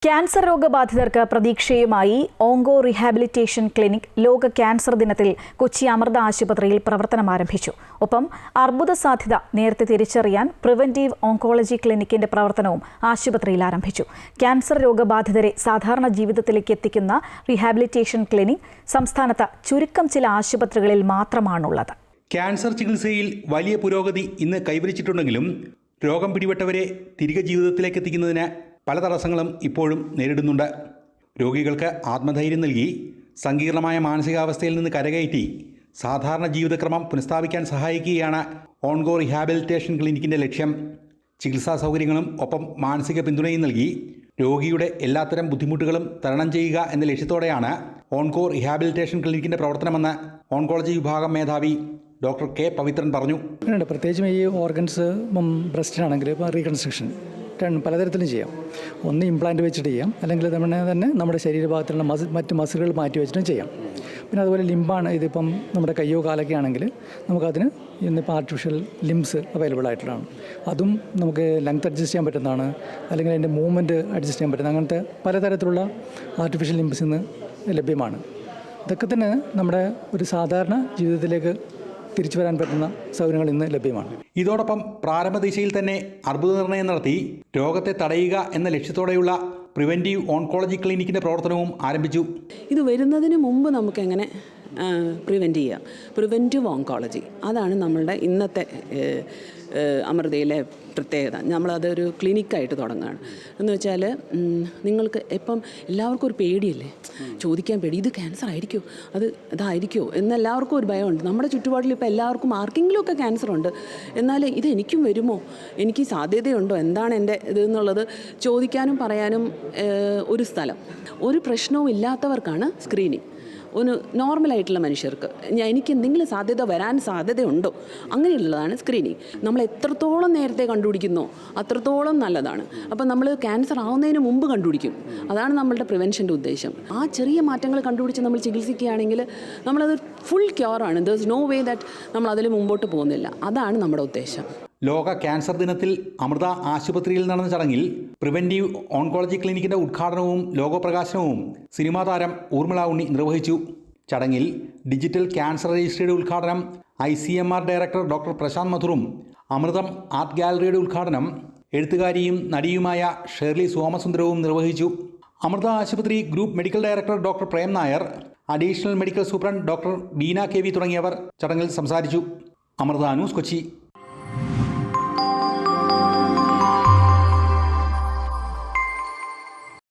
Cancer രോഗബാധിതർക്ക് പ്രതീക്ഷയുമായി onco rehabilitation clinic ലോക cancer ദിനത്തിൽ കൊച്ചി അമൃത ആശുപത്രിയിൽ പ്രവർത്തനം ആരംഭിച്ചു. ഒപ്പം അർബുദ സാധ്യത നേരത്തെ തിരിച്ചറിയാൻ പ്രിവന്റീവ് ഓങ്കോളജി ക്ലിനിക്കിന്റെ പ്രവർത്തനവും ആശുപത്രിയിൽ ആരംഭിച്ചു. ക്യാൻസർ രോഗബാധിതരെ സാധാരണ ജീവിതത്തിലേക്ക് എത്തിക്കുന്ന റീഹാബിലിറ്റേഷൻ ക്ലിനിക് സംസ്ഥാനത്ത് ചുരുക്കം ചില ആശുപത്രികളിൽ മാത്രമാണുള്ളത്. ക്യാൻസർ ചികിത്സയിൽ വലിയ പുരോഗതി ഇന്ന് കൈവരിച്ചിട്ടുണ്ടെങ്കിലും രോഗം പിടിപെട്ടവരെ തിരികെ ജീവിതത്തിലേക്ക് എത്തിക്കുന്നതിന് പല തടസ്സങ്ങളും ഇപ്പോഴും നേരിടുന്നുണ്ട്. രോഗികൾക്ക് ആത്മധൈര്യം നൽകി സങ്കീർണമായ മാനസികാവസ്ഥയിൽ നിന്ന് കരകയറ്റി സാധാരണ ജീവിതക്രമം പുനഃസ്ഥാപിക്കാൻ സഹായിക്കുകയാണ് ഓൺഗോ റീഹാബിലിറ്റേഷൻ ക്ലിനിക്കിൻ്റെ ലക്ഷ്യം. ചികിത്സാ സൗകര്യങ്ങളും ഒപ്പം മാനസിക പിന്തുണയും നൽകി രോഗിയുടെ എല്ലാത്തരം ബുദ്ധിമുട്ടുകളും തരണം ചെയ്യുക എന്ന ലക്ഷ്യത്തോടെയാണ് ഓൺകോ റീഹാബിലിറ്റേഷൻ ക്ലിനിക്കിൻ്റെ പ്രവർത്തനമെന്ന് ഓൺകോളജി വിഭാഗം മേധാവി ഡോക്ടർ കെ പവിത്രൻ പറഞ്ഞു. പ്രത്യേകിച്ചും ഈ ഓർഗൻസ് ബ്രസ്റ്റിനാണെങ്കിൽ ഇപ്പോൾ റീകൺസ്ട്രക്ഷൻ പലതരത്തിലും ചെയ്യാം. ഒന്ന് ഇംപ്ലാന്റ് വെച്ചിട്ട് ചെയ്യാം, അല്ലെങ്കിൽ തന്നെ നമ്മുടെ ശരീരഭാഗത്തുള്ള മറ്റ് മസിലുകൾ മാറ്റി വെച്ചിട്ടും ചെയ്യാം. പിന്നെ അതുപോലെ ലിംബാണ്, ഇതിപ്പം നമ്മുടെ കയ്യോ കാലൊക്കെ ആണെങ്കിൽ നമുക്കതിന് ഇന്നിപ്പോൾ ആർട്ടിഫിഷ്യൽ ലിംബ്സ് അവൈലബിൾ ആയിട്ടുള്ളതാണ്. അതും നമുക്ക് ലെങ്ത് അഡ്ജസ്റ്റ് ചെയ്യാൻ പറ്റുന്നതാണ്, അല്ലെങ്കിൽ അതിൻ്റെ മൂവ്മെൻറ്റ് അഡ്ജസ്റ്റ് ചെയ്യാൻ പറ്റുന്ന അങ്ങനത്തെ പലതരത്തിലുള്ള ആർട്ടിഫിഷ്യൽ ലിംബ്സ് ഇന്ന് ലഭ്യമാണ്. ഇതൊക്കെ തന്നെ നമ്മുടെ ഒരു സാധാരണ ജീവിതത്തിലേക്ക് തിരിച്ചു വരാൻ പറ്റുന്ന സൗകര്യങ്ങൾ ഇന്ന് ലഭ്യമാണ്. ഇതോടൊപ്പം പ്രാരംഭ ദിശയിൽ തന്നെ അർബുദ നിർണയം നടത്തി രോഗത്തെ തടയുക എന്ന ലക്ഷ്യത്തോടെയുള്ള പ്രിവെൻറ്റീവ് ഓൺകോളജി ക്ലിനിക്കിൻ്റെ പ്രവർത്തനവും ആരംഭിച്ചു. ഇത് വരുന്നതിന് മുമ്പ് നമുക്ക് എങ്ങനെ പ്രിവെൻറ്റ് ചെയ്യാം, പ്രിവെൻറ്റീവ് ഓങ്കോളജി, അതാണ് നമ്മളുടെ ഇന്നത്തെ അമൃതയിലെ പ്രത്യേകത. നമ്മളതൊരു ക്ലിനിക്കായിട്ട് തുടങ്ങുകയാണ്. എന്ന് വെച്ചാൽ നിങ്ങൾക്ക് ഇപ്പം എല്ലാവർക്കും ഒരു പേടിയല്ലേ, ചോദിക്കാൻ പേടി, ഇത് ക്യാൻസർ ആയിരിക്കുമോ, ഇതായിരിക്കുമോ എന്നെല്ലാവർക്കും ഒരു ഭയമുണ്ട്. നമ്മുടെ ചുറ്റുപാടിൽ ഇപ്പോൾ എല്ലാവർക്കും ആർക്കെങ്കിലുമൊക്കെ ക്യാൻസർ ഉണ്ട്, എന്നാൽ ഇത് എനിക്കും വരുമോ, എനിക്ക് സാധ്യതയുണ്ടോ, എന്താണ് എൻ്റെ ഇതെന്നുള്ളത് ചോദിക്കാനും പറയാനും ഒരു സ്ഥലം. ഒരു പ്രശ്നവും ഇല്ലാത്തവർക്കാണ് സ്ക്രീനിങ്. ഒരു നോർമലായിട്ടുള്ള മനുഷ്യർക്ക് എനിക്ക് എന്തെങ്കിലും സാധ്യത വരാൻ സാധ്യതയുണ്ടോ, അങ്ങനെയുള്ളതാണ് സ്ക്രീനിങ്. നമ്മൾ എത്രത്തോളം നേരത്തെ കണ്ടുപിടിക്കുന്നോ അത്രത്തോളം നല്ലതാണ്. അപ്പം നമ്മൾ ക്യാൻസർ ആവുന്നതിന് മുമ്പ് കണ്ടുപിടിക്കും. അതാണ് നമ്മളുടെ പ്രിവെൻഷൻ്റെ ഉദ്ദേശം. ആ ചെറിയ മാറ്റങ്ങൾ കണ്ടുപിടിച്ച് നമ്മൾ ചികിത്സിക്കുകയാണെങ്കിൽ നമ്മളത് ഫുൾ ക്യൂറാണ്. There is no way that നമ്മൾ അതിൽ മുമ്പോട്ട് പോകുന്നില്ല. അതാണ് നമ്മുടെ ഉദ്ദേശം. ലോക ക്യാൻസർ ദിനത്തിൽ അമൃത ആശുപത്രിയിൽ നടന്ന ചടങ്ങിൽ പ്രിവെൻറ്റീവ് ഓൺകോളജി ക്ലിനിക്കിൻ്റെ ഉദ്ഘാടനവും ലോഗോ പ്രകാശനവും സിനിമാ താരം ഊർമിള ഉണ്ണി നിർവഹിച്ചു. ചടങ്ങിൽ ഡിജിറ്റൽ ക്യാൻസർ രജിസ്ട്രിയുടെ ഉദ്ഘാടനം ICMR ഡയറക്ടർ ഡോക്ടർ പ്രശാന്ത് മധുറും, അമൃതം ആർട്ട് ഗാലറിയുടെ ഉദ്ഘാടനം എഴുത്തുകാരിയും നടിയുമായ ഷേർലി സോമസുന്ദരവും നിർവഹിച്ചു. അമൃത ആശുപത്രി group medical director doctor Prem Nair, additional medical superintendent doctor Beena KV തുടങ്ങിയവർ ചടങ്ങിൽ സംസാരിച്ചു. അമൃത ന്യൂസ്, കൊച്ചി.